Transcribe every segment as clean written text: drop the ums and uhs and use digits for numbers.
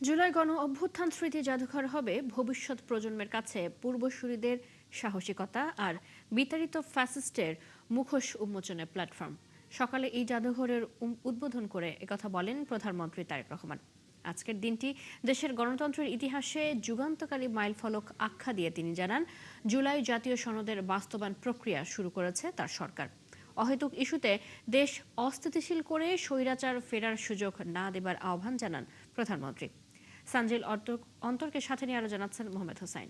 জুলাই গণ অভ্যুত্থান স্মৃতি জাদুঘর হবে ভবিষ্যৎ প্রজন্মের কাছে পূর্বসূরিদের সাহসিকতা আর বিতাড়িত ফ্যাসিস্টের মুখোশ উন্মোচনের প্ল্যাটফর্ম। সকালে এই জাদুঘরের উদ্বোধন করে একথা বলেন প্রধানমন্ত্রী তারেক রহমান। আজকের দিনটি দেশের গণতন্ত্রের ইতিহাসে যুগান্তকারী মাইলফলক আখ্যা দিয়ে তিনি জানান, জুলাই জাতীয় সনদের বাস্তবায়ন প্রক্রিয়া শুরু করেছে তার সরকার। অহেতুক ইস্যুতে দেশ অস্থিতিশীল করে স্বৈরাচার ফেরার সুযোগ না দেবার আহ্বান জানান প্রধানমন্ত্রী। সানজিল অন্তরকে সাথে নিয়ে আরো জানাচ্ছেন মোহাম্মদ হোসাইন।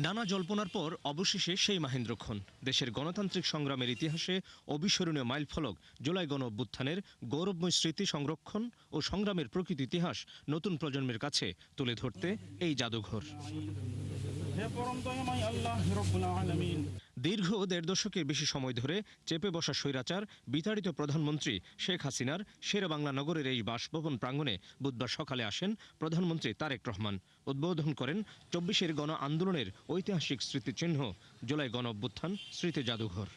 নানা জল্পনার পর অবশেষে সেই মাহেন্দ্রক্ষণ। দেশের গণতান্ত্রিক সংগ্রামের ইতিহাসে অবিস্মরণীয় মাইলফলক জুলাই গণ অভ্যুত্থানের গৌরবময় স্মৃতি সংরক্ষণ ও সংগ্রামের প্রকৃত ইতিহাস নতুন প্রজন্মের কাছে তুলে ধরতে এই জাদুঘর। দীর্ঘ ১.৫ দশকের বেশি সময় ধরে চেপে বসা স্বৈরাচার বিতাড়িত প্রধানমন্ত্রী শেখ হাসিনার শেরেবাংলা নগরের এই বাসভবন প্রাঙ্গণে বুধবার সকালে আসেন প্রধানমন্ত্রী তারেক রহমান। উদ্বোধন করেন ২৪ গণ আন্দোলনের ঐতিহাসিক স্মৃতিচিহ্ন জুলাই গণ অভ্যুত্থান স্মৃতি জাদুঘর।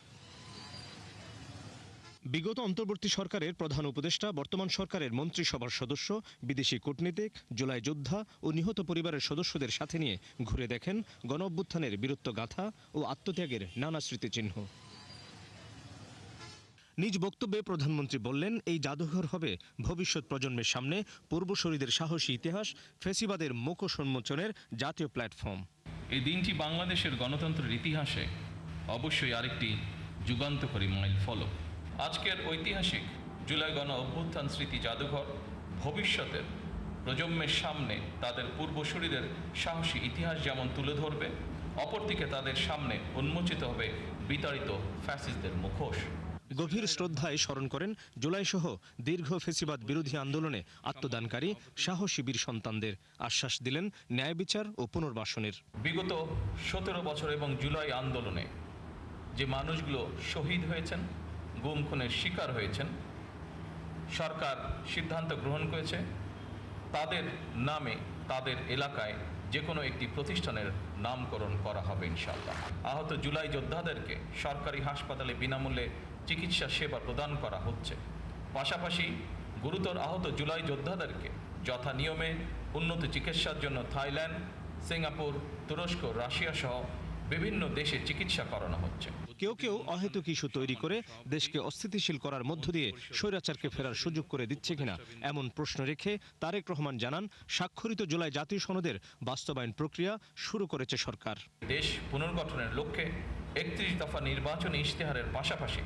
বিগত অন্তর্বর্তী সরকারের প্রধান উপদেষ্টা, বর্তমান সরকারের মন্ত্রিসভার সদস্য, বিদেশি কূটনীতিক, জুলাই যোদ্ধা ও নিহত পরিবারের সদস্যদের সাথে নিয়ে ঘুরে দেখেন গণ অভ্যুত্থানের বীরত্ব গাথা ও আত্মত্যাগের নানা স্মৃতিচিহ্ন। নিজ বক্তব্যে প্রধানমন্ত্রী বললেন, এই জাদুঘর হবে ভবিষ্যৎ প্রজন্মের সামনে পূর্বসূরিদের সাহসী ইতিহাস, ফ্যাসিবাদের মুখোশ উন্মোচনের জাতীয় প্ল্যাটফর্ম। এই দিনটি বাংলাদেশের গণতন্ত্রের ইতিহাসে অবশ্যই আরেকটি যুগান্তকারী মাইলফলক। আজকের ঐতিহাসিক জুলাই গণ অভ্যুত্থান স্মৃতি জাদুঘর ভবিষ্যতের প্রজন্মের সামনে তাদের পূর্বসূরিদের সাহসী ইতিহাস যেমন তুলে ধরবে, অপরদিকে তাদের সামনে উন্মোচিত হবে বিতাড়িত ফ্যাসিস্টদের মুখোশ। গভীর শ্রদ্ধায় স্মরণ করেন জুলাই সহ দীর্ঘ ফ্যাসিবাদ বিরোধী আন্দোলনে আত্মদানকারী সাহসী বীর সন্তানদের। আশ্বাস দিলেন ন্যায় বিচার ও পুনর্বাসনের। বিগত ১৭ বছর এবং জুলাই আন্দোলনে যে মানুষগুলো শহীদ হয়েছেন, গুম খুনের শিকার হয়েছেন, সরকার সিদ্ধান্ত গ্রহণ করেছে তাদের নামে তাদের এলাকায় যে কোনো একটি প্রতিষ্ঠানের নামকরণ করা হবে ইনশাআল্লাহ। আহত জুলাই যোদ্ধাদেরকে সরকারি হাসপাতালে বিনামূল্যে চিকিৎসা সেবা প্রদান করা হচ্ছে। পাশাপাশি গুরুতর আহত জুলাই যোদ্ধাদেরকে যথা নিয়মে উন্নত চিকিৎসার জন্য থাইল্যান্ড, সিঙ্গাপুর, তুরস্ক, রাশিয়া সহ বিভিন্ন দেশে চিকিৎসা করানো হচ্ছে। কেউ কেউ অহেতুক ইস্যু তৈরি করে দেশকে অস্থিতিশীল করার মধ্য দিয়ে স্বৈরাচারকে ফেরার সুযোগ করে দিচ্ছে কিনা এমন প্রশ্ন রেখে তারেক রহমান জানান, স্বাক্ষরিত জুলাই জাতীয় সনদের বাস্তবায়ন প্রক্রিয়া শুরু করেছে সরকার। দেশ পুনর্গঠনের লক্ষ্যে ৩১ দফা নির্বাচনী ইশতেহারের পাশাপাশি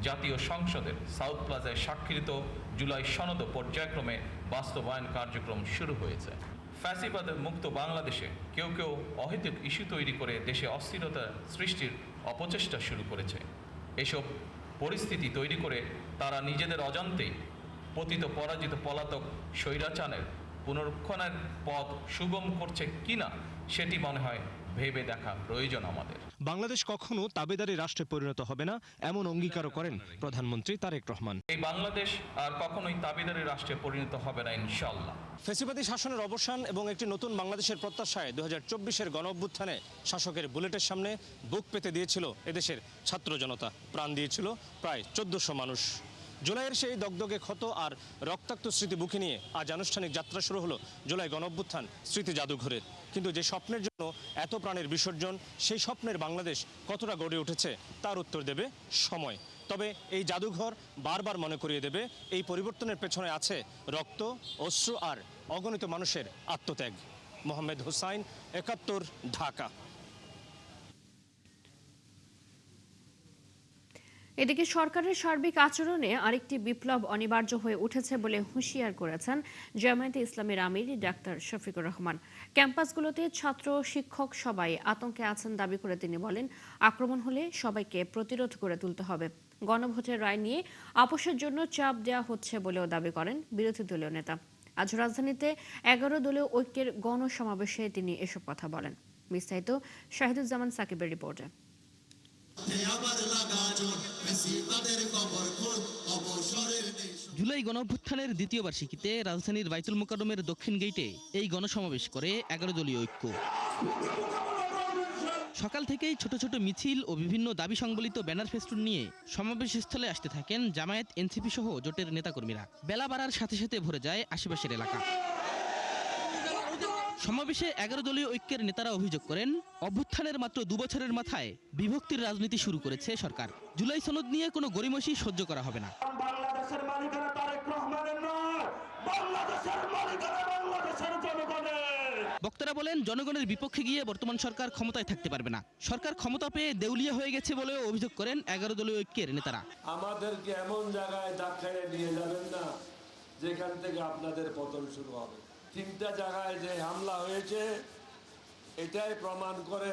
জাতীয় সংসদের সাউথ প্লাজায় স্বাক্ষরিত জুলাই সনদ পর্যায়ক্রমে বাস্তবায়ন কার্যক্রম শুরু হয়েছে। ফ্যাসিবাদ মুক্ত বাংলাদেশে কেউ কেউ অহেতুক ইস্যু তৈরি করে দেশে অস্থিরতা সৃষ্টির অপচেষ্টা শুরু করেছে। এসব পরিস্থিতি তৈরি করে তারা নিজেদের অজান্তেই পতিত পরাজিত পলাতক স্বৈরাচারের পুনরুত্থানের পথ সুগম করছে কিনা সেটি মনে হয় ভেবে দেখা প্রয়োজন আমাদের। বাংলাদেশ কখনো তাবেদারি রাষ্ট্রে পরিণত হবে না এমন অঙ্গীকারও করেন প্রধানমন্ত্রী তারেক রহমান। এই বাংলাদেশ আর কখনোই তাবেদারি রাষ্ট্রে পরিণত হবে না ইনশাআল্লাহ। ফ্যাসিবাদী শাসনের অবসান এবং একটি নতুন বাংলাদেশের প্রত্যাশায় ২০২৪ গণ অভ্যুত্থানে শাসকের বুলেটের সামনে বুক পেতে দিয়েছিল এদেশের ছাত্র জনতা। প্রাণ দিয়েছিল প্রায় ১৪০০ মানুষ। জুলাইয়ের সেই দগদগে ক্ষত আর রক্তাক্ত স্মৃতি বুকে নিয়ে আজ আনুষ্ঠানিক যাত্রা শুরু হলো জুলাই গণ অভ্যুত্থান স্মৃতি জাদুঘরের। কিন্তু যে স্বপ্নের জন্য এত প্রাণের বিসর্জন, সেই স্বপ্নের বাংলাদেশ কতটা গড়ে উঠেছে তার উত্তর দেবে সময়। তবে এই জাদুঘর বারবার মনে করিয়ে দেবে এই পরিবর্তনের পেছনে আছে রক্ত, অশ্রু আর অগণিত মানুষের আত্মত্যাগ। মোহাম্মদ হোসাইন, ৭১, ঢাকা। এদিকে সরকারের সার্বিক আচরণে আরেকটি বিপ্লব অনিবার্য হয়ে উঠেছে বলে হুঁশিয়ার করেছেন জামায়াতে ইসলামীর আমির ডাক্তার শফিকুর রহমান। ক্যাম্পাসগুলোতে ছাত্র, শিক্ষক সবাই আতঙ্কে আছেন দাবি করে তিনি বলেন, আক্রমণ হলে সবাইকে প্রতিরোধ করে তুলতে হবে। গণভোটের রায় নিয়ে আপোষের জন্য চাপ দেওয়া হচ্ছে বলেও দাবি করেন বিরোধী দলীয় নেতা। আজ রাজধানীতে ১১ দলীয় ঐক্যের গণসমাবেশে তিনি এসব কথা বলেন। বিস্তারিত শাহিদুজ্জামান সাকিবের রিপোর্টে। জুলাই গণঅভ্যুত্থানের দ্বিতীয় বার্ষিকীতে রাজধানীর বাইতুল মোকাররমের দক্ষিণ গেইটে এই গণসমাবেশ করে ১১ দলীয় ঐক্য। সকাল থেকেই ছোট ছোট মিছিল ও বিভিন্ন দাবি সংবলিত ব্যানার ফেস্টুন নিয়ে সমাবেশস্থলে আসতে থাকেন জামায়াত, এনসিপি সহ জোটের নেতাকর্মীরা। বেলা বাড়ার সাথে সাথে ভরে যায় আশেপাশের এলাকা। সমাবেশে 11 দলীয় ঐক্যের নেতারা অভিযোগ করেন, অভ্যুত্থানের মাত্র 2 বছরের মাথায় বিভক্তির রাজনীতি শুরু করেছে সরকার। জুলাই সনদ নিয়ে কোনো গড়িমসি সহ্য করা হবে না। বাংলাদেশের মালিকানা তারেক রহমানের নয়, বাংলাদেশের মালিকানা বাংলাদেশের জনগণের। বক্তারা বলেন, জনগণের বিপক্ষে গিয়ে বর্তমান সরকার ক্ষমতায় থাকতে পারবে না। সরকার ক্ষমতা পেয়ে দেউলিয়া হয়ে গেছে বলেও অভিযোগ করেন 11 দলীয় ঐক্যের নেতারা। আমাদেরকে এমন জায়গায় ধাক্কায় নিয়ে যাবেন না যেখান থেকে আপনাদের পতন শুরু হবে। 3টা জায়গায় যে হামলা হয়েছে এটাই প্রমাণ করে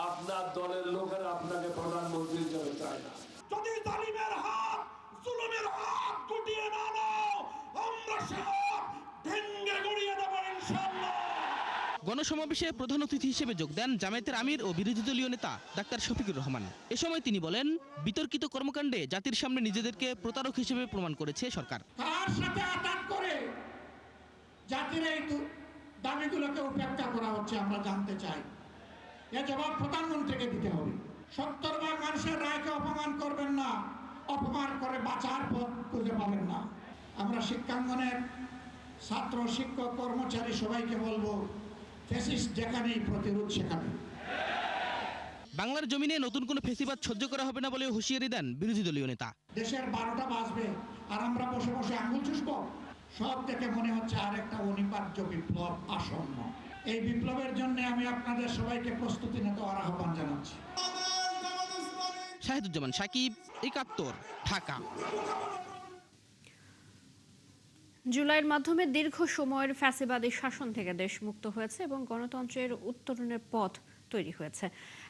আপনার দলের লোকেরা আপনাকে প্রধানমন্ত্রী হিসেবে চায় না। যদি জালিমের হাত, জুলুমের হাত গুটিয়ে না নাও, আমরা সব ভেঙে গুড়িয়ে দেব ইনশাআল্লাহ। গণসমাবেশে প্রধান অতিথি হিসেবে যোগ দেন জামায়াতের আমির ও বিরোধী দলীয় নেতা ডাক্তার শফিকুর রহমান। এ সময় তিনি বলেন, বিতর্কিত কর্মকাণ্ডে জাতির সামনে নিজেদেরকে প্রতারক হিসেবে প্রমাণ করেছে সরকার। কার সাথে আঘাত করে জাতির এই দাবিগুলোকে উপেক্ষা করা হচ্ছে আমরা জানতে চাই। এ জবাব প্রধানমন্ত্রীকে দিতে হবে। 70 ভাগ মানুষের রায়কে অপমান করবেন না, অপমান করে বাঁচার পথ খুঁজে পাবেন না। আমরা শিক্ষাঙ্গনের ছাত্র, শিক্ষক, কর্মচারী সবাইকে বলবো, ফ্যাসিস্ট যেখানেই প্রতিরোধ সেখানে। বাংলার জমিনে নতুন কোনো ফেসিবাদ সহ্য করা হবে না বলে হুঁশিয়ারি দেন বিরোধী দলীয় নেতা। দেশের 12টা বাজবে আর আমরা বসে বসে আঙুল চুষবো। সব থেকে মনে হচ্ছে আরেকটা অনিবার্য বিপ্লব আসন্ন। এই বিপ্লবের জন্য আমি আপনাদের সবাইকে প্রস্তুতি নিতে আহ্বান জানাচ্ছি। শাহিদুজ্জামান সাকিব, 71, ঢাকা। জুলাইয়ের মাধ্যমে দীর্ঘ সময়ের ফ্যাসিবাদী শাসন থেকে দেশ মুক্ত হয়েছে এবং গণতন্ত্রের উত্তরণের পথ তৈরি হয়েছে,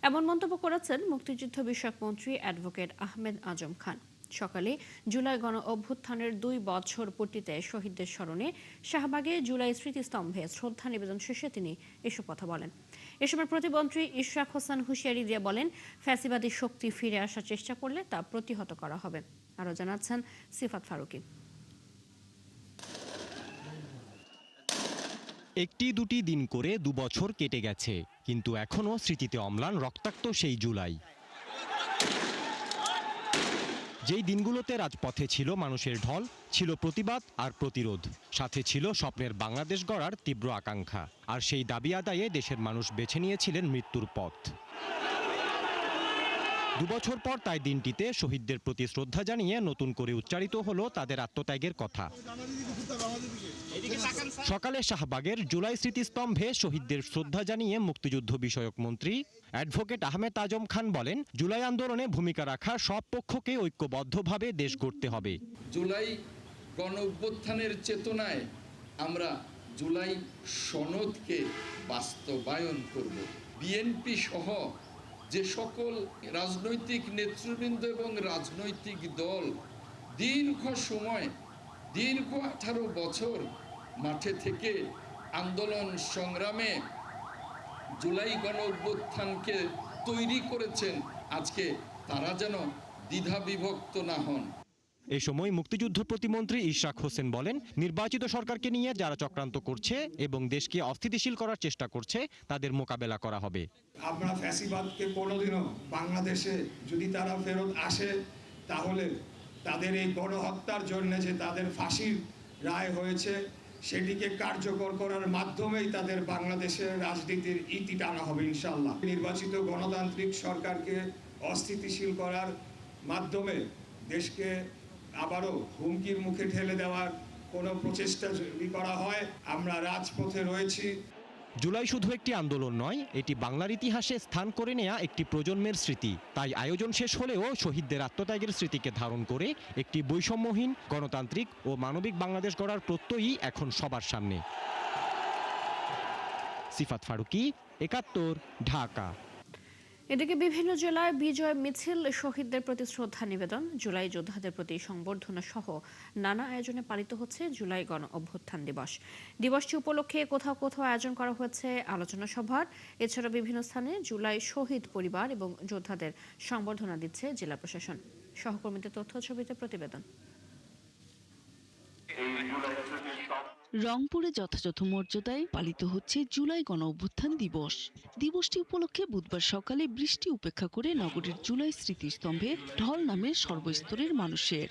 এমন মন্তব্য করেছেন মুক্তিযুদ্ধ বিষয়ক মন্ত্রী অ্যাডভোকেট আহমেদ আজম খান। সকালে জুলাই গণ অভ্যুত্থানের 2 বছর পূর্তিতে শহীদদের স্মরণে শাহবাগে জুলাই স্মৃতিস্তম্ভে শ্রদ্ধা নিবেদন শেষে তিনি এসব কথা বলেন। এ সময় প্রতিমন্ত্রী ইশরাক হোসেন হুঁশিয়ারি দিয়ে বলেন, ফ্যাসিবাদী শক্তি ফিরে আসার চেষ্টা করলে তা প্রতিহত করা হবে। আরও জানাচ্ছেন সিফাত ফারুকী। একটি দুটি দিন করে 2 বছর কেটে গেছে, কিন্তু এখনো স্মৃতিতে অম্লান রক্তাক্ত সেই জুলাই। যেই দিনগুলোতে রাজপথে ছিল মানুষের ঢল, ছিল প্রতিবাদ আর প্রতিরোধ, সাথে ছিল স্বপ্নের বাংলাদেশ গড়ার তীব্র আকাঙ্ক্ষা। আর সেই দাবি আদায়ে দেশের মানুষ বেছে নিয়েছিলেন মৃত্যুর পথ। 2 বছর পর তাই দিনটিতে শহীদদের প্রতি শ্রদ্ধা জানিয়ে নতুন করে উচ্চারিত হলো তাদের আত্মত্যাগের কথা। সকালে শাহবাগের জুলাই স্মৃতিস্তম্ভে শহীদদের শ্রদ্ধা জানিয়ে মুক্তিযুদ্ধ বিষয়ক মন্ত্রী অ্যাডভোকেট আহমেদ আজম খান বলেন, জুলাই আন্দোলনে ভূমিকা রাখা সব পক্ষকে ঐক্যবদ্ধভাবে দেশ গড়তে হবে। জুলাই গণ অভ্যুত্থানের চেতনায় আমরা জুলাই সনদকে বাস্তবায়ন করব। বিএনপি সহ যে সকল রাজনৈতিক নেতৃবৃন্দ এবং রাজনৈতিক দল দীর্ঘ 18 বছর মাঠে থেকে আন্দোলন সংগ্রামে জুলাই গণ অভ্যুত্থানকে তৈরি করেছেন, আজকে তারা যেন দ্বিধা বিভক্ত না হন। এ সময় মুক্তিযুদ্ধ প্রতিমন্ত্রী ইশরাক হোসেন বলেন, নির্বাচিত সরকারকে নিয়ে যারা চক্রান্ত করছে এবং দেশকে অস্থিতিশীল করার চেষ্টা করছে তাদের মোকাবেলা করা হবে। আমরা ফ্যাসিবাদকে কোনোদিনও বাংলাদেশে যদি তারা ফেরত আসে, তাহলে তাদের এই গণহত্যার জন্য যে তাদের ফাঁসির রায় হয়েছে সেটিকে কার্যকর করার মাধ্যমেই তাদের বাংলাদেশের রাজনীতির ইতি টানা হবে ইনশাআল্লাহ। নির্বাচিত গণতান্ত্রিক সরকারকে অস্থিতিশীল করার মাধ্যমে দেশকে আবারও হুমকির মুখে ঠেলে দেওয়ার কোনো প্রচেষ্টা যদি করা হয়, আমরা রাজপথে রয়েছি। জুলাই শুধু একটি আন্দোলন নয়, এটি বাংলার ইতিহাসে স্থান করে নেয়া একটি প্রজন্মের স্মৃতি। তাই আয়োজন শেষ হলেও শহীদদের আত্মত্যাগের স্মৃতিকে ধারণ করে একটি বৈষম্যহীন, গণতান্ত্রিক ও মানবিক বাংলাদেশ গড়ার প্রত্যয়ই এখন সবার সামনে। সিফাত ফারুকী, 71, ঢাকা। এদিকে বিভিন্ন জেলায় বিজয় মিছিল, শহীদদের প্রতি শ্রদ্ধা নিবেদন, জুলাই যোদ্ধাদের প্রতি সংবর্ধনা সহ নানা আয়োজনে পালিত হচ্ছে জুলাই গণ অভ্যুত্থান দিবস। দিবসটি উপলক্ষে কোথাও কোথাও আয়োজন করা হয়েছে আলোচনা সভার। এছাড়া বিভিন্ন স্থানে জুলাই শহীদ পরিবার এবং যোদ্ধাদের সংবর্ধনা দিচ্ছে জেলা প্রশাসন। সহকর্মীদের তথ্য ছবিতে প্রতিবেদন। রংপুরে যথাযথ মর্যাদায় পালিত হচ্ছে জুলাই গণঅভ্যুত্থান দিবস। দিবসটি উপলক্ষে বুধবার সকালে বৃষ্টি উপেক্ষা করে নগরীর জুলাই স্মৃতিস্তম্ভে ঢল নামে সর্বস্তরের মানুষের।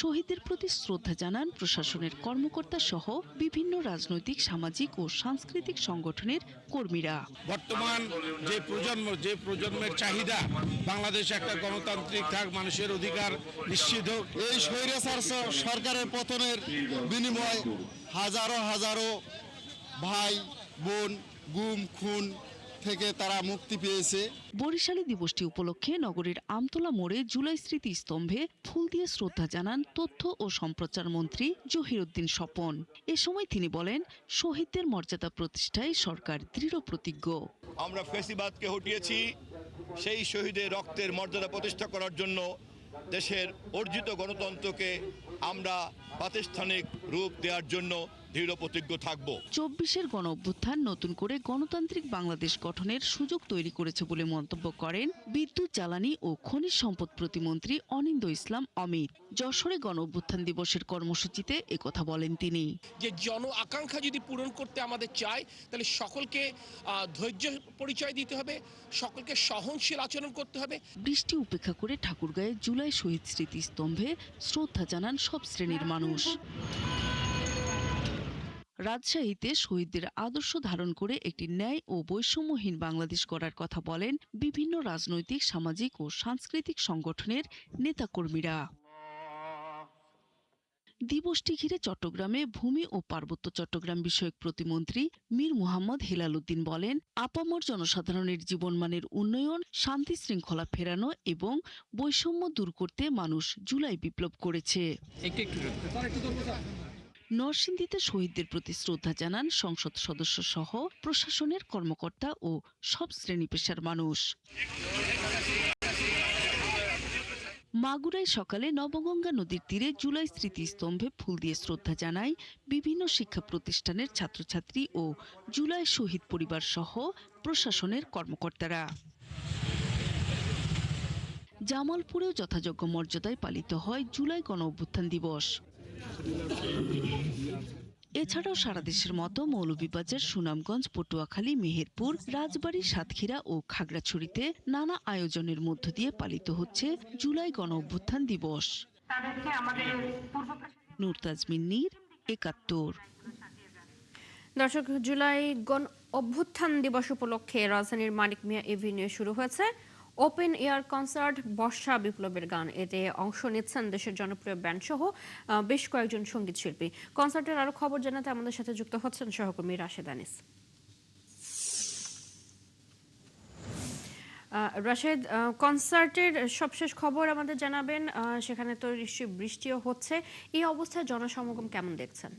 শহীদদের প্রতি শ্রদ্ধা জানান প্রশাসনের কর্মকর্তা সহ বিভিন্ন রাজনৈতিক, সামাজিক ও সাংস্কৃতিক সংগঠনের কর্মীরা। বর্তমান যে প্রজন্মের চাহিদা, বাংলাদেশ একটা গণতান্ত্রিক থাক, মানুষের অধিকার নিশ্চিত হোক। এই স্বৈরাচার সরকারের পতনের বিনিময় হাজারো হাজারো ভাই বোন গুম খুন থেকে তারা মুক্তি পেয়েছে। বরিশালে দিবসটি উপলক্ষে নগরীর আমতলা মোড়ে জুলাই স্মৃতিস্তম্ভে ফুল দিয়ে শ্রদ্ধা জানান তথ্য ও সম্প্রচার মন্ত্রী জহিরুদ্দিন স্বপন। এ সময় তিনি বলেন, শহীদদের মর্যাদা প্রতিষ্ঠায় সরকার দৃঢ় প্রতিজ্ঞ। আমরা ফ্যাসিবাদকে হটিয়েছি, সেই শহীদের রক্তের মর্যাদা প্রতিষ্ঠা করার জন্য দেশের অর্জিত গণতন্ত্রকে আমরা প্রাতিষ্ঠানিক রূপ দেওয়ার জন্য দৃঢ় প্রতিজ্ঞ থাকব। 24-এর গণঅভ্যুত্থান নতুন করে গণতান্ত্রিক বাংলাদেশ গঠনের সুযোগ তৈরি করেছে বলে মন্তব্য করেন বিদ্যুৎ, জ্বালানি ও খনিজ সম্পদ প্রতিমন্ত্রী অনিন্দ্য ইসলাম অমিত। যশোরে গণঅভ্যুত্থান দিবসের কর্মসূচিতে একথা বলেন তিনি। যে জন আকাঙ্ক্ষা যদি পূরণ করতে আমাদের চাই, তাহলে সকলকে ধৈর্য পরিচয় দিতে হবে, সকলকে সহনশীল আচরণ করতে হবে। বৃষ্টি উপেক্ষা করে ঠাকুরগাঁয়ে জুলাই শহীদ স্মৃতিস্তম্ভে শ্রদ্ধা জানান সব শ্রেণীর মানুষ। রাজশাহীতে শহীদদের আদর্শ ধারণ করে একটি ন্যায় ও বৈষম্যহীন বাংলাদেশ গড়ার কথা বলেন বিভিন্ন রাজনৈতিক, সামাজিক ও সাংস্কৃতিক সংগঠনের নেতাকর্মীরা। দিবসটি ঘিরে চট্টগ্রামে ভূমি ও পার্বত্য চট্টগ্রাম বিষয়ক প্রতিমন্ত্রী মীর মুহাম্মদ হেলাল উদ্দিন বলেন, আপামর জনসাধারণের জীবনমানের উন্নয়ন, শান্তি শৃঙ্খলা ফেরানো এবং বৈষম্য দূর করতে মানুষ জুলাই বিপ্লব করেছে। নরসিংদীতে শহীদদের প্রতি শ্রদ্ধা জানান সংসদ সদস্য সহ প্রশাসনের কর্মকর্তা ও সব শ্রেণী পেশার মানুষ। মাগুরায় সকালে নবগঙ্গা নদীর তীরে জুলাই স্মৃতিস্তম্ভে ফুল দিয়ে শ্রদ্ধা জানায় বিভিন্ন শিক্ষা প্রতিষ্ঠানের ছাত্রছাত্রী ও জুলাই শহীদ পরিবার সহ প্রশাসনের কর্মকর্তারা। জামালপুরেও যথাযোগ্য মর্যাদায় পালিত হয় জুলাই গণঅভ্যুত্থান দিবস। এছাড়াও সারা দেশের মতো মৌলভীবাজার, সুনামগঞ্জ, পটুয়াখালী, মেহেরপুর, রাজবাড়ী, সাতক্ষীরা ও খাগড়াছড়িতে নানা আয়োজনের মধ্য দিয়ে পালিত হচ্ছে জুলাই গণঅভ্যুত্থান দিবস। নূর তাজমিন নীর, ৭১। দর্শক, জুলাই গণ অভ্যুত্থান দিবস উপলক্ষে রাজধানীর মানিক মিয়া এভিনিউ শুরু হয়েছে ওপেন এয়ার কনসার্ট বর্ষা বিপ্লবের গান। এতে অংশ নিচ্ছেন দেশের জনপ্রিয় ব্যান্ড সহ বেশ কয়েকজন সঙ্গীত শিল্পী। কনসার্টের আরো খবর জানাতে আমাদের সাথে যুক্ত হচ্ছেন সহকর্মী রাশেদ আনিস। রাশেদ, কনসার্টের সবশেষ খবর আমাদের জানাবেন। সেখানে তো নিশ্চয়ই বৃষ্টিও হচ্ছে, এই অবস্থায় জনসমাগম কেমন দেখছেন?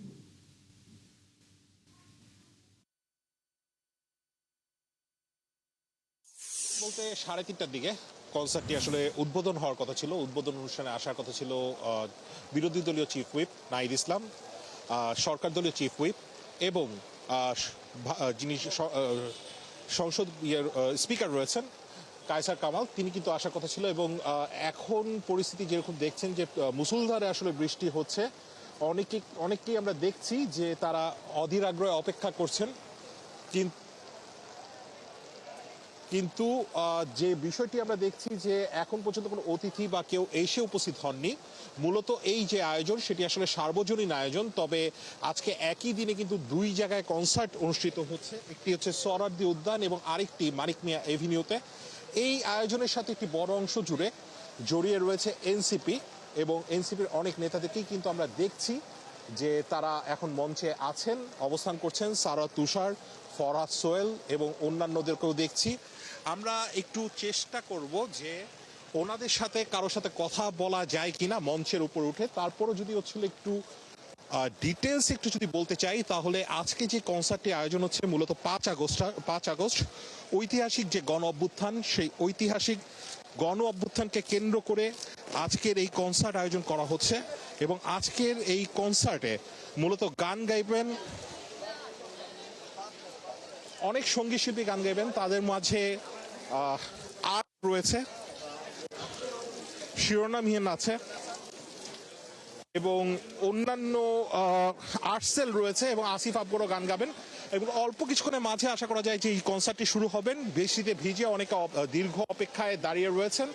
বলতে 3:30টার দিকে কনসার্টটি আসলে উদ্বোধন হওয়ার কথা ছিল। উদ্বোধন অনুষ্ঠানে আসার কথা ছিল বিরোধী দলীয় চিফ হুইপ নাহিদ ইসলাম, সরকার দলীয় চিফ হুইপ এবং যিনি সংসদ স্পিকার রয়েছেন কায়সার কামাল, তিনি কিন্তু আসার কথা ছিল। এবং এখন পরিস্থিতি যেরকম দেখছেন যে মুষলধারে আসলে বৃষ্টি হচ্ছে, অনেককেই আমরা দেখছি যে তারা অধীর আগ্রহে অপেক্ষা করছেন। কিন্তু যে বিষয়টি আমরা দেখছি যে এখন পর্যন্ত কোনো অতিথি বা কেউ এসে উপস্থিত হননি। মূলত এই যে আয়োজন সেটি আসলে সার্বজনীন আয়োজন, তবে আজকে একই দিনে কিন্তু 2 জায়গায় কনসার্ট অনুষ্ঠিত হচ্ছে। একটি হচ্ছে সোহরাওয়ার্দী উদ্যান এবং আরেকটি মানিক মিয়া এভিনিউতে। এই আয়োজনের সাথে একটি বড় অংশ জুড়ে জড়িয়ে রয়েছে এনসিপি এবং এনসিপির অনেক নেতাদেরকেই কিন্তু আমরা দেখছি যে তারা এখন মঞ্চে আছেন, অবস্থান করছেন। সারা তুষার, ফরহাদ সোহেল এবং অন্যান্যদেরকেও দেখছি। আমরা একটু চেষ্টা করব যে ওনাদের সাথে কারোর সাথে কথা বলা যায় কিনা মঞ্চের উপর উঠে। তারপরও যদি হচ্ছিল একটু ডিটেলস একটু যদি বলতে চাই, তাহলে আজকে যে কনসার্টটি আয়োজন হচ্ছে মূলত 5 আগস্ট ঐতিহাসিক যে গণ অভ্যুত্থান, সেই ঐতিহাসিক গণ অভ্যুত্থানকে কেন্দ্র করে আজকের এই কনসার্ট আয়োজন করা হচ্ছে। এবং আজকের এই কনসার্টে মূলত গান গাইবেন অনেক সঙ্গীত শিল্পী, গান গাইবেন। তাদের মাঝে আর রয়েছে শিরোনামহীন আছে, এবং অন্যান্য আর্টসেল রয়েছে এবং আসিফ আবগরও গান গাবেন এবং অল্প কিছুক্ষণের মাঝে আশা করা যায় যে এই কনসার্টটি শুরু হবেন। বৃষ্টিতে ভিজে অনেকে দীর্ঘ অপেক্ষায় দাঁড়িয়ে রয়েছেন।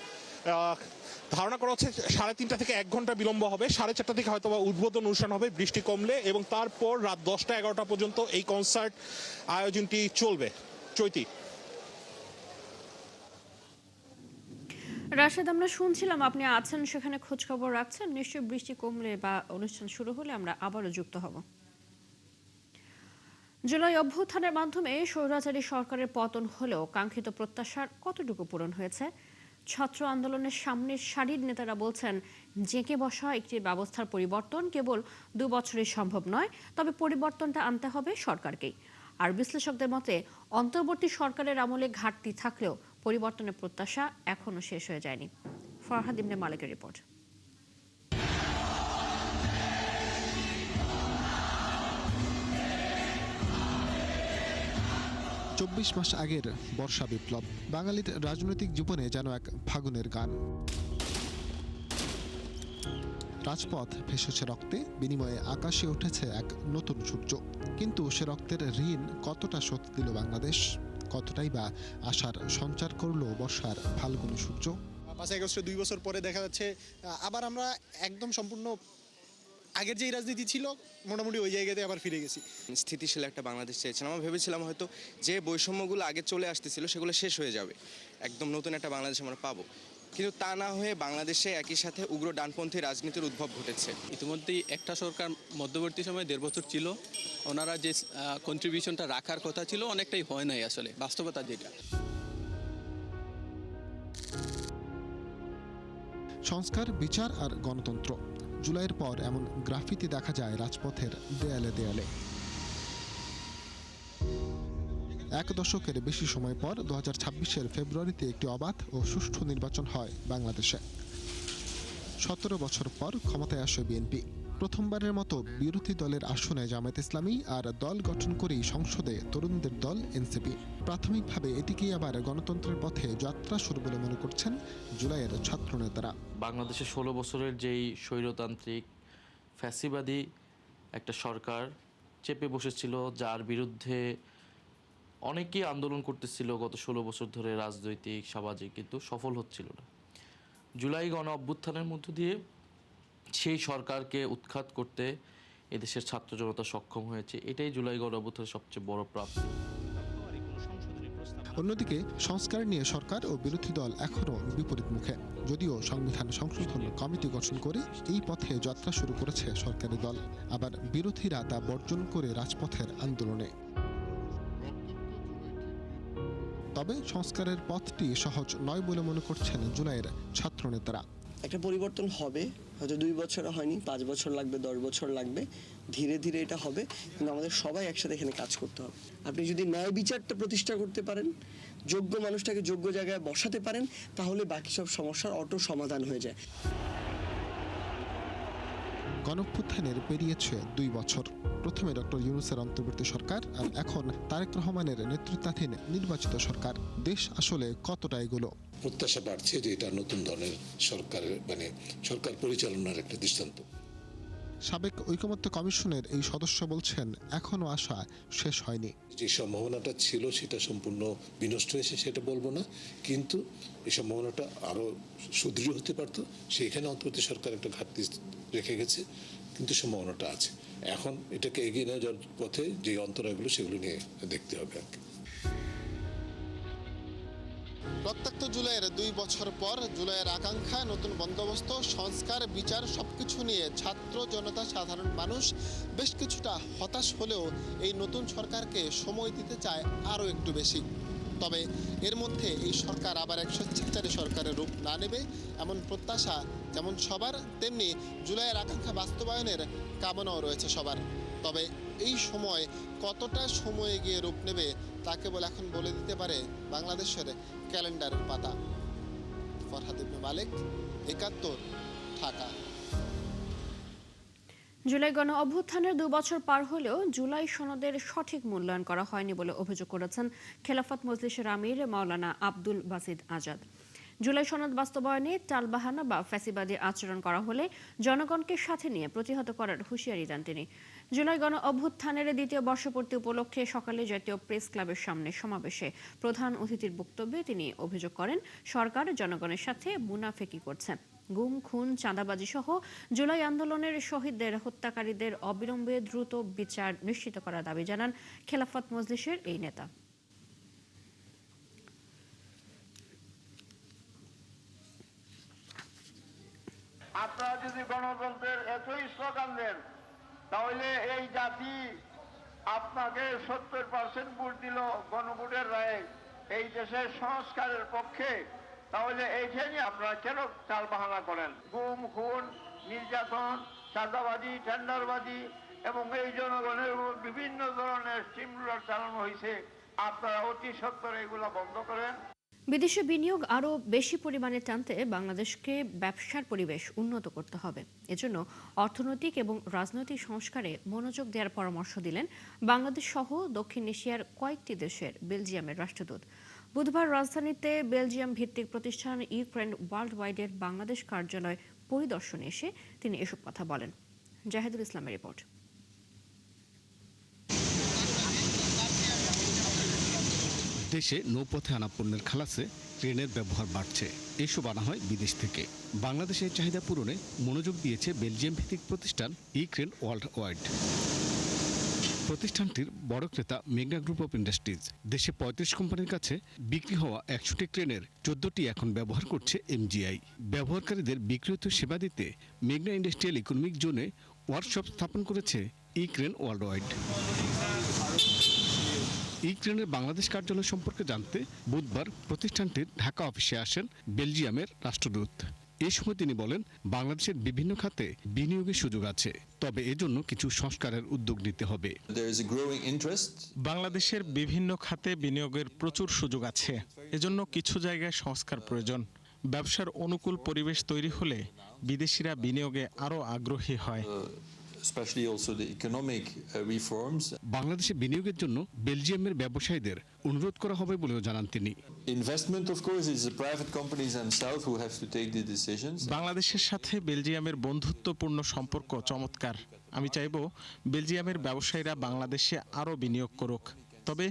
ধারণা করা হচ্ছে 3:30 থেকে 1 ঘন্টা বিলম্ব হবে। 4:30 থেকে হয়তো উদ্বোধন অনুষ্ঠান হবে বৃষ্টি কমলে, এবং তারপর রাত 10টা-11টা পর্যন্ত এই কনসার্ট আয়োজনটি চলবে। চৈতি। রাশেদ, আমরা শুনছিলাম আপনি আছেন সেখানে, খোঁজ খবর রাখছেন, নিশ্চয়ই বৃষ্টি কমলে বা অনুষ্ঠান শুরু হলে আমরা আবারও যুক্ত হব। জুলাই অভ্যুত্থানের মাধ্যমে স্বৈরাচারী সরকারের পতন হলেও কাঙ্ক্ষিত প্রত্যাশার কতটুকু পূরণ হয়েছে? ছাত্র আন্দোলনের সামনের সারির নেতারা বলছেন, জেঁকে বসা একটি ব্যবস্থার পরিবর্তন কেবল 2 বছরেই সম্ভব নয়, তবে পরিবর্তনটা আনতে হবে সরকারকেই। আর বিশ্লেষকদের মতে অন্তর্বর্তী সরকারের আমলে ঘাটতি থাকলেও পরিবর্তনের প্রত্যাশা এখনো শেষ হয়ে যায়নি। ফরহাদ ইবনে মালিকের রিপোর্ট। 24 মাস আগের বর্ষা বিপ্লব বাঙালির রাজনৈতিক জীবনে যেন এক ফাগুনের গান। রাজপথ ভেসেছে রক্তে, বিনিময়ে আকাশে উঠেছে এক নতুন সূর্য। কিন্তু সে রক্তের ঋণ কতটা শোধ দিল বাংলাদেশ? কতটাই বা আশার সঞ্চার করলো বর্ষার ফাল্গুনী সূর্য? 5 আগস্টে 2 বছর পরে দেখা যাচ্ছে আবার আমরা একদম সম্পূর্ণ আগের যে রাজনীতি ছিল মোটামুটি ওই জায়গাতে আবার ফিরে গেছি। স্থিতিশীল একটা বাংলাদেশ চেয়েছিলাম। আমরা ভেবেছিলাম হয়তো যে বৈষম্যগুলো আগে চলে আসতেছিল সেগুলো শেষ হয়ে যাবে, একদম নতুন একটা বাংলাদেশ আমরা পাবো। কিন্তু তা না হয়ে বাংলাদেশে একই সাথে উগ্র ডানপন্থী রাজনীতির উদ্ভব ঘটেছে। ইতিমধ্যেই একটা সরকার মধ্যবর্তী সময়ে 1.5 বছর ছিল, ওনারা যে কন্ট্রিবিউশনটা রাখার কথা ছিল অনেকটাই হয় নাই আসলে বাস্তবতা যেটা। সংস্কার, বিচার আর গণতন্ত্র, জুলাইয়ের পর এমন গ্রাফিতি দেখা যায় রাজপথের দেয়ালে দেয়ালে। 1 দশকের বেশি সময় পর 2026-এর ফেব্রুয়ারিতে একটি অবাধ ও সুষ্ঠু নির্বাচন হয় বাংলাদেশে। 17 বছর পর ক্ষমতায় আসে বিএনপি। প্রথমবারের মতো বিরোধী দলের আসনে জামায়াত ইসলামী, আর দল গঠন করেই সংসদে তরুণদের দল এনসিপি। প্রাথমিকভাবে এটিকেই আবার গণতন্ত্রের পথে যাত্রা শুরু বলে মনে করছেন জুলাইয়ের ছাত্র নেতারা। বাংলাদেশে 16 বছরের যেই স্বৈরতান্ত্রিক ফ্যাসিবাদী একটা সরকার চেপে বসেছিল, যার বিরুদ্ধে অনেকেই আন্দোলন করতেছিল গত 16 বছর ধরে, রাজনৈতিক সামাজিক, কিন্তু সফল হচ্ছিল না। জুলাই গণ অভ্যুত্থানের মধ্য দিয়ে সেই সরকারকে উৎখাত করতে এদেশের ছাত্র জনতা সক্ষম হয়েছে। এটাই জুলাই গণ অভ্যুত্থানের সবচেয়ে বড় প্রাপ্তি। অন্যদিকে সংস্কার নিয়ে সরকার ও বিরোধী দল এখনও বিপরীত মুখে। যদিও সংবিধান সংশোধন কমিটি গঠন করে এই পথে যাত্রা শুরু করেছে সরকারি দল, আবার বিরোধীরা তা বর্জন করে রাজপথের আন্দোলনে। তবে সংস্কারের পথটি সহজ নয় বলে মনে করছেন জুলাইয়ের ছাত্র নেতারা। একটা পরিবর্তন হবে, হয়তো 2 বছরে হয়নি, 5 বছর লাগবে, 10 বছর লাগবে, ধীরে ধীরে এটা হবে। কিন্তু আমাদের সবাই একসাথে এখানে কাজ করতে হবে। আপনি যদি ন্যায় বিচারটা প্রতিষ্ঠা করতে পারেন, যোগ্য মানুষটাকে যোগ্য জায়গায় বসাতে পারেন, তাহলে বাকি সব সমস্যার অটো সমাধান হয়ে যায়। গণঅভ্যুত্থানের পেরিয়েছে 2 বছর। প্রথমে ডক্টর ইউনূসের অন্তর্বর্তী সরকার, আর এখন তারেক রহমানের নেতৃত্বাধীন নির্বাচিত সরকার। দেশ আসলে কতটা এগুলো? প্রত্যাশা বাড়ছে যে এটা নতুন ধরনের সরকারের সরকার পরিচালনার একটা দৃষ্টান্ত। সাবেক ঐকমত্য কমিশনের এই সদস্য বলছেন, এখনো আশা শেষ হয়নি। যে সম্ভাবনাটা ছিল সেটা সম্পূর্ণ বিনষ্ট হয়েছে সেটা বলবো না, কিন্তু এই সম্ভাবনাটা আরো সুদৃঢ় হতে পারতো। সেখানে অন্তর্বর্তী সরকার একটা ঘাটতি রেখে গেছে, কিন্তু সম্ভাবনাটা আছে। এখন এটাকে এগিয়ে নিয়ে যাওয়ার পথে যে অন্তরায়গুলো সেগুলো নিয়ে দেখতে হবে আর কি। রক্তাক্ত জুলাইয়ের 2 বছর পর জুলাইয়ের আকাঙ্ক্ষা, নতুন বন্দোবস্ত, সংস্কার, বিচার সবকিছু নিয়ে ছাত্র জনতা, সাধারণ মানুষ বেশ কিছুটা হতাশ হলেও এই নতুন সরকারকে সময় দিতে চায় আরও একটু বেশি। তবে এর মধ্যে এই সরকার আবার এক স্বেচ্ছাচারী সরকারের রূপ না নেবে এমন প্রত্যাশা যেমন সবার, তেমনি জুলাইয়ের আকাঙ্ক্ষা বাস্তবায়নের কামনাও রয়েছে সবার। তবে এই সময় কতটা সময়ে গিয়ে রূপ নেবে তা কেবল এখন বলে দিতে পারে বাংলাদেশের ক্যালেন্ডারের পাতা। ফরহাদ ইবনে মালিক, 71, ঢাকা। জুলাই গণ অভ্যুত্থানের 2 বছর পার হলেও জুলাই সনদের সঠিক মূল্যায়ন করা হয়নি বলে অভিযোগ করেছেন খেলাফত মজলিসের আমির মাওলানা আব্দুল বাসিদ আজাদ। জুলাই সনদ বাস্তবায়নে টালবাহানা বা ফ্যাসিবাদী আচরণ করা হলে জনগণকে সাথে নিয়ে প্রতিহত করার হুঁশিয়ারি দেন তিনি। জুলাই গণ অভ্যুত্থানের দ্বিতীয় বর্ষপূর্তি উপলক্ষে সকালে জাতীয় প্রেস ক্লাবের সামনে সমাবেশে প্রধান অতিথির বক্তব্যে তিনি অভিযোগ করেন, সরকার জনগণের সাথে মুনাফেকি করছে। গুম, খুন, চাঁদাবাজি সহ জুলাই আন্দোলনের শহীদদের, হত্যাকারীদের অবিলম্বে দ্রুত বিচার নিশ্চিত করার দাবি জানান খেলাফত মজলিসের এই নেতা। আপনারা যদি গণতন্ত্রের এতই স্লোগান দেন, তাহলে এই জাতি আপনাকে 70% ভোট দিল গণভোটের রায়ে এই দেশের সংস্কারের পক্ষে, তাহলে এইখানে আপনারা কেন টালবাহানা করেন? গুম, খুন, নির্যাতন, চাঁদাবাজি, টেন্ডারবাজি এবং এই জনগণের উপর বিভিন্ন ধরনের স্টিমুলার চালানো হয়েছে। আপনারা অতি সত্বর এগুলো বন্ধ করেন। বিদেশে বিনিয়োগ আরও বেশি পরিমাণে টানতে বাংলাদেশকে ব্যবসার পরিবেশ উন্নত করতে হবে। এজন্য অর্থনৈতিক এবং রাজনৈতিক সংস্কারে মনোযোগ দেওয়ার পরামর্শ দিলেন বাংলাদেশ সহ দক্ষিণ এশিয়ার কয়েকটি দেশের বেলজিয়ামের রাষ্ট্রদূত। বুধবার রাজধানীতে বেলজিয়াম ভিত্তিক প্রতিষ্ঠান ইউক্রেন ওয়ার্ল্ড ওয়াইডের বাংলাদেশ কার্যালয় পরিদর্শনে এসে তিনি এসব কথা বলেন। জাহেদুল ইসলামের রিপোর্ট। দেশে নৌপথে আনা পণ্যের খালাসে ট্রেনের ব্যবহার বাড়ছে। এসব আনা হয় বিদেশ থেকে। বাংলাদেশের চাহিদা পূরণে মনোযোগ দিয়েছে বেলজিয়াম ভিত্তিক প্রতিষ্ঠান ইউক্রেন ওয়ার্ল্ড ওয়াইড। প্রতিষ্ঠানটির বড় ক্রেতা মেঘনা গ্রুপ অফ ইন্ডাস্ট্রিজ। দেশে ৩৫ কোম্পানির কাছে বিক্রি হওয়া ১০০টি ট্রেনের ১৪টি এখন ব্যবহার করছে এমজিআই। ব্যবহারকারীদের বিক্রিত সেবা দিতে মেঘনা ইন্ডাস্ট্রিয়াল ইকোনমিক জোনে ওয়ার্কশপ স্থাপন করেছে ইউক্রেন ওয়ার্ল্ড ওয়াইড। ইউক্রেনের বাংলাদেশ কার্যালয় সম্পর্কে জানতে বুধবার প্রতিষ্ঠানটির ঢাকা অফিসে আসেন বেলজিয়ামের রাষ্ট্রদূত। এই সময় তিনি বলেন, বাংলাদেশের বিভিন্ন খাতে বিনিয়োগের সুযোগ আছে, তবে এজন্য কিছু সংস্কারের উদ্যোগ নিতে হবে। বাংলাদেশের বিভিন্ন খাতে বিনিয়োগের প্রচুর সুযোগ আছে, এজন্য কিছু জায়গায় সংস্কার প্রয়োজন। ব্যবসার অনুকূল পরিবেশ তৈরি হলে বিদেশিরা বিনিয়োগে আরও আগ্রহী হয়। বাংলাদেশে বিনিয়োগের জন্য বেলজিয়ামের ব্যবসায়ীদের অনুরোধ করা হবে বলেও জানান তিনি। বাংলাদেশের সাথে বেলজিয়ামের বন্ধুত্বপূর্ণ সম্পর্ক চমৎকার। আমি চাইব বেলজিয়ামের ব্যবসায়ীরা বাংলাদেশে আরও বিনিয়োগ করুক, তবে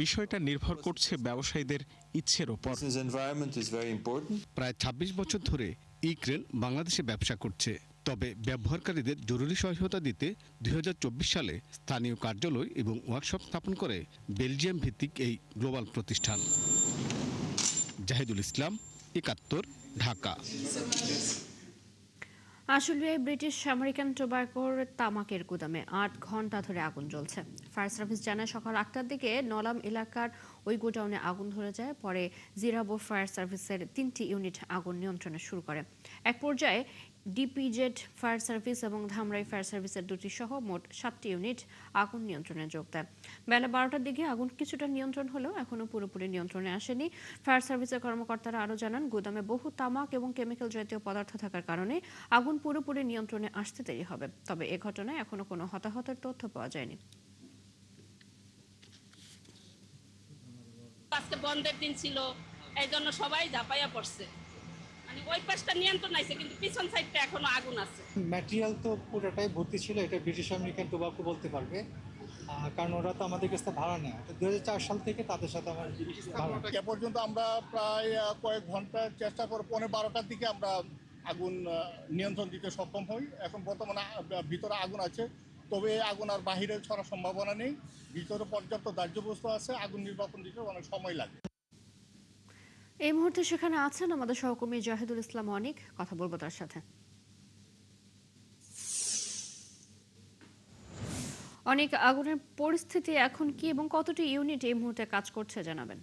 বিষয়টা নির্ভর করছে ব্যবসায়ীদের ইচ্ছের ওপর। প্রায় ২৬ বছর ধরে ইউক্রেন বাংলাদেশে ব্যবসা করছে, তবে ব্যবহারকারীদের জরুরি সহায়তা দিতে ২০২৪ সালে স্থানীয় কার্যালয় এবং ওয়ার্কশপ স্থাপন করে বেলজিয়াম ভিত্তিক এই গ্লোবাল প্রতিষ্ঠান। জাহিদুল ইসলাম, ৭১, ঢাকা। আশুলিয়ায় ব্রিটিশ আমেরিকান টোব্যাকোর তামাকের গুদামে ৮ ঘন্টা ধরে আগুন জ্বলছে। ফায়ার সার্ভিস জানায়, সকাল ৮টার দিকে নলাম এলাকার ওই গোডাউনে আগুন ধরে যায়। পরে জিরাবো ফায়ার সার্ভিসের ৩টি ইউনিট আগুন নিয়ন্ত্রণে শুরু করে। এক পর্যায়ে ডিপিজেড ফায়ার সার্ভিস এবং ধামরাই ফায়ার সার্ভিসের ২টি সহ মোট ৭টি ইউনিট আগুন নিয়ন্ত্রণে যোগ দেয়। বেলা ১২টার দিকে আগুন কিছুটা নিয়ন্ত্রণ হলেও এখনও পুরোপুরি নিয়ন্ত্রণে আসেনি। ফায়ার সার্ভিসের কর্মকর্তারা আরও জানান, গুদামে বহু তামাক এবং কেমিক্যাল জাতীয় পদার্থ থাকার কারণে আগুন পুরোপুরি নিয়ন্ত্রণে আসতে দেরি হবে। তবে এ ঘটনায় এখনও কোনো হতাহতের তথ্য পাওয়া যায়নি। আজকে বন্ধের দিন ছিল, এই জন্য সবাই ঝাঁপাইয়া পড়ছে। মানে ওই পাশটা নিয়ন্ত্রণ আছে, কিন্তু পিছন সাইডটা এখনো আগুন আছে। ম্যাটেরিয়াল তো পুরোটাই ভর্তি ছিল। এটা ব্রিটিশ আমেরিকান টোব্যাকো বলতে পারবে, কারণ ওরা তো আমাদের কাছে ভাড়া নেয়। ২০০৪ সাল থেকে তাদের সাথে আমার এ পর্যন্ত আমরা প্রায় কয়েক ঘন্টা চেষ্টা করে ১৫-১২টার দিকে আমরা আগুন নিয়ন্ত্রণ দিতে সক্ষম হই। এখন বর্তমানে ভিতরে আগুন আছে, তবে আগুন আর বাহিরে ছড়ার সম্ভাবনা নেই। ভিতরে পর্যাপ্ত দাহ্যবস্তু আছে, আগুন নির্বাপন দিতে অনেক সময় লাগে। এই মুহূর্তে সেখানে আছেন আমাদের সহকর্মী জাহিদুল ইসলাম অনিক, কথা বলবো তার সাথে। অনেক আগুনের পরিস্থিতি এখন কি এবং কতটি ইউনিট এই মুহূর্তে কাজ করছে জানাবেন।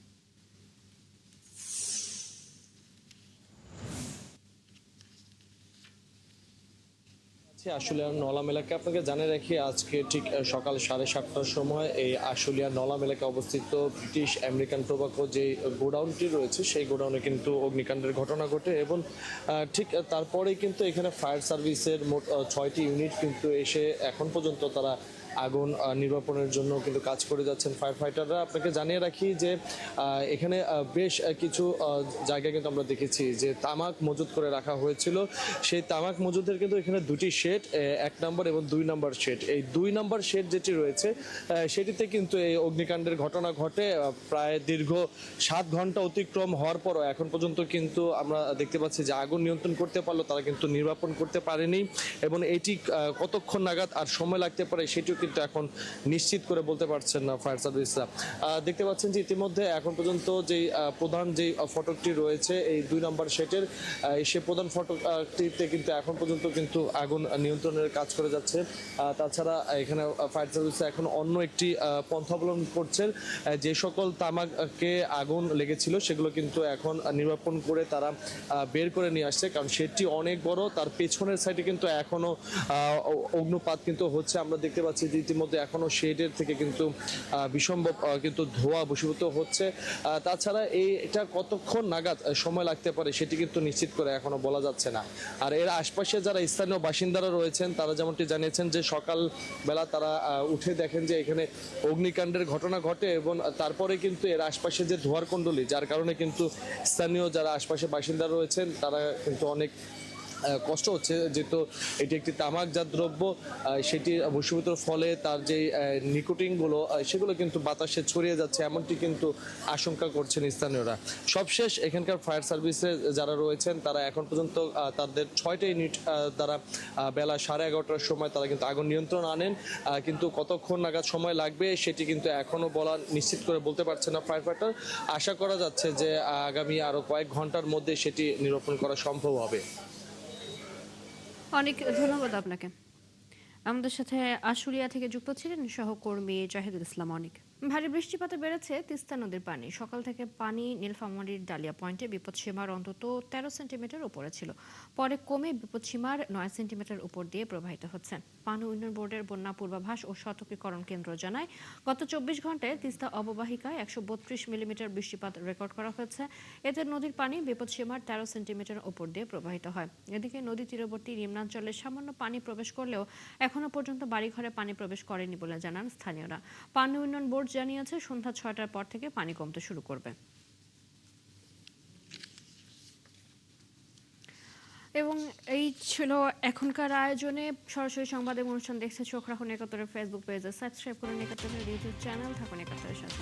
আশুলিয়ার নলাম এলাকা আপনাকে জানিয়ে রাখি, আজকে ঠিক সকাল 7:30টার সময় এই আশুলিয়ার নলাম এলাকায় অবস্থিত ব্রিটিশ আমেরিকান টোব্যাকো যে গোডাউনটি রয়েছে সেই গোডাউনে কিন্তু অগ্নিকাণ্ডের ঘটনা ঘটে এবং ঠিক তারপরেই কিন্তু এখানে ফায়ার সার্ভিসের মোট 6টি ইউনিট কিন্তু এসে এখন পর্যন্ত তারা আগুন নির্বাপনের জন্য কিন্তু কাজ করে যাচ্ছেন ফায়ার ফাইটাররা। আপনাকে জানিয়ে রাখি যে এখানে বেশ কিছু জায়গায় কিন্তু আমরা দেখেছি যে তামাক মজুত করে রাখা হয়েছিল। সেই তামাক মজুদের কিন্তু এখানে দুটি শেড, 1 নম্বর এবং 2 নম্বর শেড। এই 2 নম্বর শেড যেটি রয়েছে সেটিতে কিন্তু এই অগ্নিকাণ্ডের ঘটনা ঘটে। প্রায় দীর্ঘ 7 ঘন্টা অতিক্রম হওয়ার পরও এখন পর্যন্ত কিন্তু আমরা দেখতে পাচ্ছি যে আগুন নিয়ন্ত্রণ করতে পারলো, তারা কিন্তু নির্বাপন করতে পারেনি এবং এটি কতক্ষণ নাগাদ আর সময় লাগতে পারে সেটিও কিন্তু এখন নিশ্চিত করে বলতে পারছেন না ফায়ার সার্ভিসরা। দেখতে পাচ্ছেন যে ইতিমধ্যে এখন পর্যন্ত যে প্রধান যে ফটকটি রয়েছে এই 2 নম্বর শেডের, সে প্রধান ফটকটিতে কিন্তু এখন পর্যন্ত কিন্তু আগুন নিয়ন্ত্রণের কাজ করে যাচ্ছে। তাছাড়া এখানে ফায়ার সার্ভিস এখন অন্য একটি পন্থা অবলম্বন করছেন। যে সকল তামাকে আগুন লেগেছিল সেগুলো কিন্তু এখন নির্বাপন করে তারা বের করে নিয়ে আসছে, কারণ সেটি অনেক বড়। তার পেছনের সাইডে কিন্তু এখনো অগ্নুপাত কিন্তু হচ্ছে। আমরা দেখতে পাচ্ছি যে ইতিমধ্যে এখনো শেডের থেকে কিন্তু বিসম্ভব কিন্তু ধোঁয়া বশীভূত হচ্ছে। তাছাড়া এটা কতক্ষণ নাগাদ সময় লাগতে পারে সেটি কিন্তু নিশ্চিত করে এখনো বলা যাচ্ছে না। আর এর আশপাশে যারা স্থানীয় বাসিন্দারা রয়েছেন তারা যেমনটি জানিয়েছেন যে সকালবেলা তারা উঠে দেখেন যে এখানে অগ্নিকাণ্ডের ঘটনা ঘটে এবং তারপরে কিন্তু এর আশপাশে যে ধোঁয়ার কুণ্ডলী, যার কারণে কিন্তু স্থানীয় যারা আশপাশে বাসিন্দা রয়েছেন তারা কিন্তু অনেক কষ্ট হচ্ছে, যেহেতু এটি একটি তামাকজাত দ্রব্য। সেটি বশীভূতর ফলে তার যে নিকোটিনগুলো সেগুলো কিন্তু বাতাসে ছড়িয়ে যাচ্ছে, এমনটি কিন্তু আশঙ্কা করছেন স্থানীয়রা। সবশেষ এখানকার ফায়ার সার্ভিসে যারা রয়েছেন তারা এখন পর্যন্ত তাদের 6টা ইউনিট দ্বারা বেলা 11:30টার সময় তারা কিন্তু আগুন নিয়ন্ত্রণ আনেন, কিন্তু কতক্ষণ নাগাদ সময় লাগবে সেটি কিন্তু এখনো বলা নিশ্চিত করে বলতে পারছে না ফায়ার ফাইটার। আশা করা যাচ্ছে যে আগামী আরো কয়েক ঘন্টার মধ্যে সেটি নিরূপণ করা সম্ভব হবে। অনেক ধন্যবাদ আপনাকে। আমাদের সাথে আশুলিয়া থেকে যুক্ত ছিলেন সহকর্মী জাহিদুল ইসলাম অনিক। ভারী বৃষ্টিপাতে বেড়েছে তিস্তা নদীর পানি। সকাল থেকে পানি নীলফামারীর ডালিয়া পয়েন্টে বিপদসীমার অন্তত 13 সেন্টিমিটার উপরে ছিল, পরে কমে বিপদসীমার 9 সেন্টিমিটার উপর দিয়ে প্রবাহিত হচ্ছে। পানি উন্নয়ন বোর্ডের বন্যা পূর্বাভাস ও সতর্কীকরণ কেন্দ্র জানায় গত 24 ঘন্টায় তিস্তা অববাহিকায় 132 মিলিমিটার বৃষ্টিপাত রেকর্ড করা হয়েছে। এতে নদীর পানি বিপদসীমার 13 সেন্টিমিটার উপর দিয়ে প্রবাহিত হয়। এদিকে নদী তীরবর্তী নিম্নাঞ্চলে সামান্য পানি প্রবেশ করলেও এখনো পর্যন্ত বাড়িঘরে পানি প্রবেশ করেনি বলে জানান স্থানীয়রা। পানি উন্নয়ন বোর্ড জানিয়েছে সন্ধ্যা 6টার পর থেকে পানি কমতে শুরু করবে। এবং এই ছিল এখনকার আয়োজনে। সরাসরি সংবাদ এবং অনুষ্ঠান দেখতে চোখ রাখুন 71-এর ফেসবুক পেজে, সাবস্ক্রাইব করুন 71-এর ইউটিউব চ্যানেল, থাকুন 71-এর সাথে।